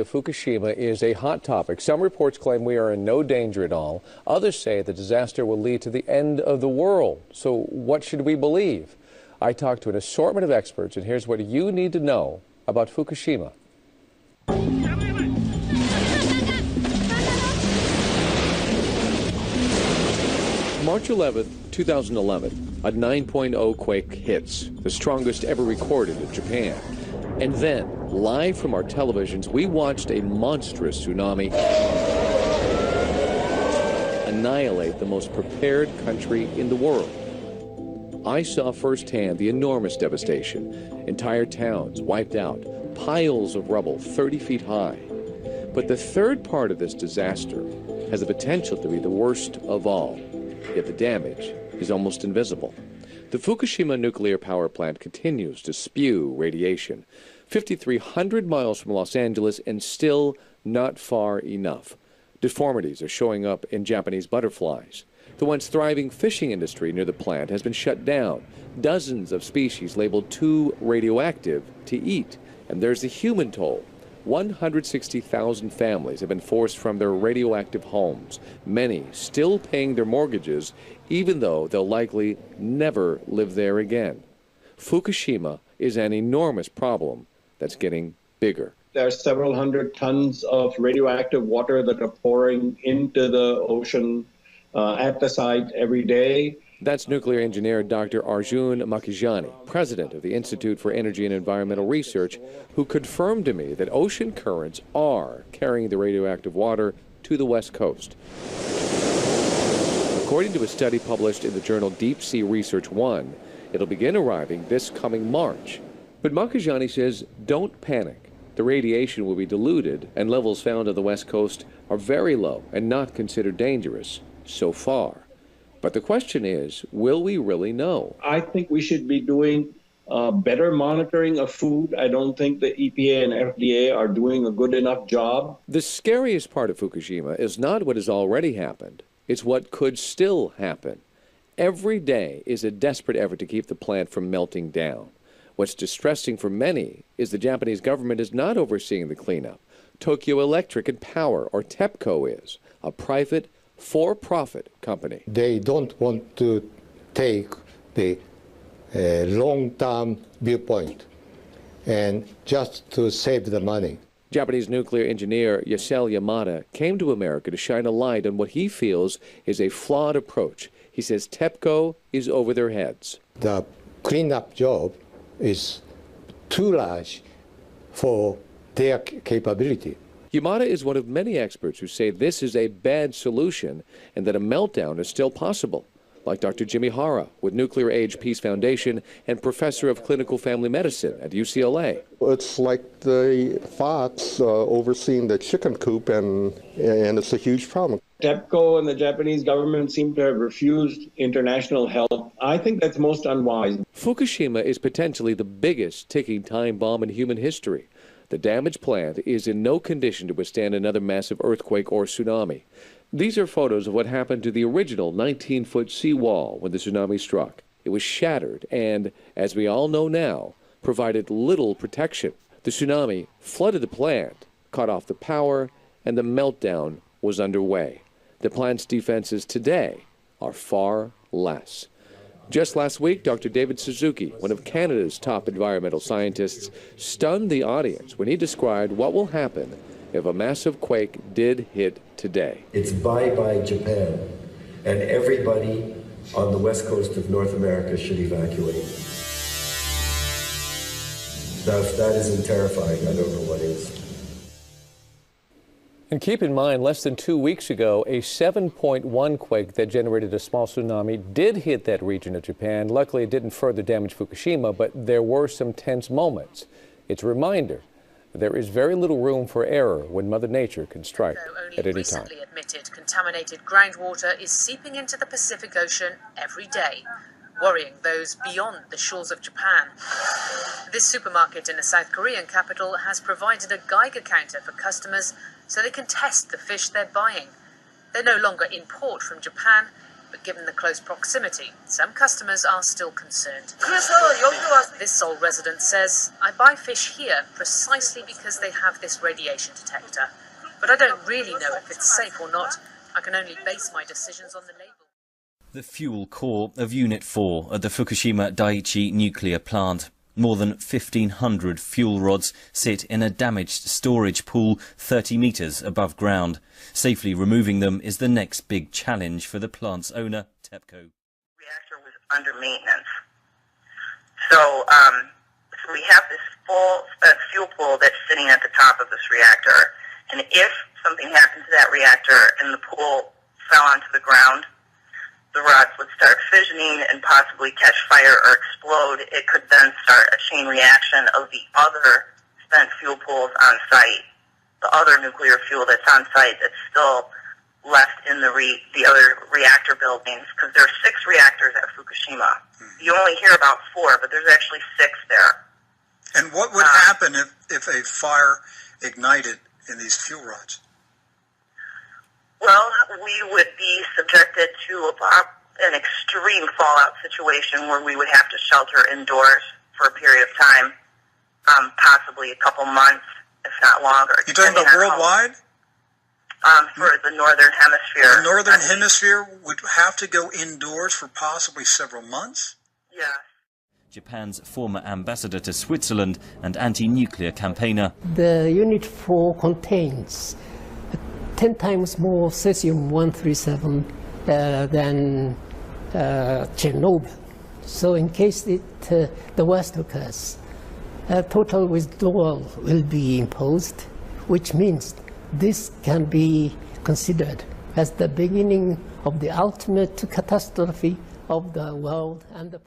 Fukushima is a hot topic. Some reports claim we are in no danger at all. Others say the disaster will lead to the end of the world. So what should we believe? I talked to an assortment of experts, and here's what you need to know about Fukushima. March 11, 2011, a 9.0 quake hits, the strongest ever recorded in Japan. And then, live from our televisions, we watched a monstrous tsunami annihilate the most prepared country in the world. I saw firsthand the enormous devastation. Entire towns wiped out, piles of rubble 30 feet high. But the third part of this disaster has the potential to be the worst of all, yet the damage is almost invisible. The Fukushima nuclear power plant continues to spew radiation, 5,300 miles from Los Angeles, and still not far enough. Deformities are showing up in Japanese butterflies. The once thriving fishing industry near the plant has been shut down. Dozens of species labeled too radioactive to eat. And there's the human toll. 160,000 families have been forced from their radioactive homes, many still paying their mortgages, even though they'll likely never live there again. Fukushima is an enormous problem that's getting bigger. There are several hundred tons of radioactive water that are pouring into the ocean at the site every day. That's nuclear engineer Dr. Arjun Makhijani, president of the Institute for Energy and Environmental Research, who confirmed to me that ocean currents are carrying the radioactive water to the West Coast. According to a study published in the journal Deep Sea Research 1, it'll begin arriving this coming March. But Makhijani says, don't panic. The radiation will be diluted, and levels found on the West Coast are very low and not considered dangerous so far. But the question is, will we really know? I think we should be doing better monitoring of food. I don't think the EPA and FDA are doing a good enough job. The scariest part of Fukushima is not what has already happened. It's what could still happen. Every day is a desperate effort to keep the plant from melting down. What's distressing for many is the Japanese government is not overseeing the cleanup. Tokyo Electric and Power, or TEPCO, is a private, for-profit company. They don't want to take the long-term viewpoint and just to save the money. Japanese nuclear engineer Yasel Yamada came to America to shine a light on what he feels is a flawed approach. He says TEPCO is over their heads. The cleanup job is too large for their capability. Yamada is one of many experts who say this is a bad solution and that a meltdown is still possible, like Dr. Jimmy Hara with Nuclear Age Peace Foundation and professor of clinical family medicine at UCLA. It's like the fox overseeing the chicken coop, and it's a huge problem. TEPCO and the Japanese government seem to have refused international help. I think that's most unwise. Fukushima is potentially the biggest ticking time bomb in human history. The damaged plant is in no condition to withstand another massive earthquake or tsunami. These are photos of what happened to the original 19-foot seawall when the tsunami struck. It was shattered and, as we all know now, provided little protection. The tsunami flooded the plant, cut off the power, and the meltdown was underway. The plant's defenses today are far less. Just last week, Dr. David Suzuki, one of Canada's top environmental scientists, stunned the audience when he described what will happen if a massive quake did hit today. It's bye-bye Japan, and everybody on the west coast of North America should evacuate. Now, if that isn't terrifying, I don't know what is. And keep in mind, less than 2 weeks ago, a 7.1 quake that generated a small tsunami did hit that region of Japan. Luckily, it didn't further damage Fukushima, but there were some tense moments. It's a reminder there is very little room for error when Mother Nature can strike at any time. Recently admitted contaminated groundwater is seeping into the Pacific Ocean every day, worrying those beyond the shores of Japan. This supermarket in the South Korean capital has provided a Geiger counter for customers so they can test the fish they're buying. They no longer import from Japan. But given the close proximity, some customers are still concerned. This Seoul resident says, I buy fish here precisely because they have this radiation detector. But I don't really know if it's safe or not. I can only base my decisions on the label. The fuel core of Unit 4 at the Fukushima Daiichi nuclear plant. More than 1,500 fuel rods sit in a damaged storage pool 30 metres above ground. Safely removing them is the next big challenge for the plant's owner, TEPCO. The reactor was under maintenance. So we have this full fuel pool that's sitting at the top of this reactor. And if something happened to that reactor and the pool fell onto the ground, the rods would start fissioning and possibly catch fire or explode. It could then start a chain reaction of the other spent fuel pools on site, the other nuclear fuel that's on site that's still left in the other reactor buildings, because there are 6 reactors at Fukushima. You only hear about 4, but there's actually 6 there. And what would happen if a fire ignited in these fuel rods? Well, we would be subjected to an extreme fallout situation where we would have to shelter indoors for a period of time, possibly a couple months, if not longer. You're talking about worldwide? For the Northern Hemisphere. The Northern Hemisphere would have to go indoors for possibly several months? Yeah. Japan's former ambassador to Switzerland and anti-nuclear campaigner. The Unit 4 contains 10 times more cesium-137 than Chernobyl. So in case the worst occurs, a total withdrawal will be imposed, which means this can be considered as the beginning of the ultimate catastrophe of the world and the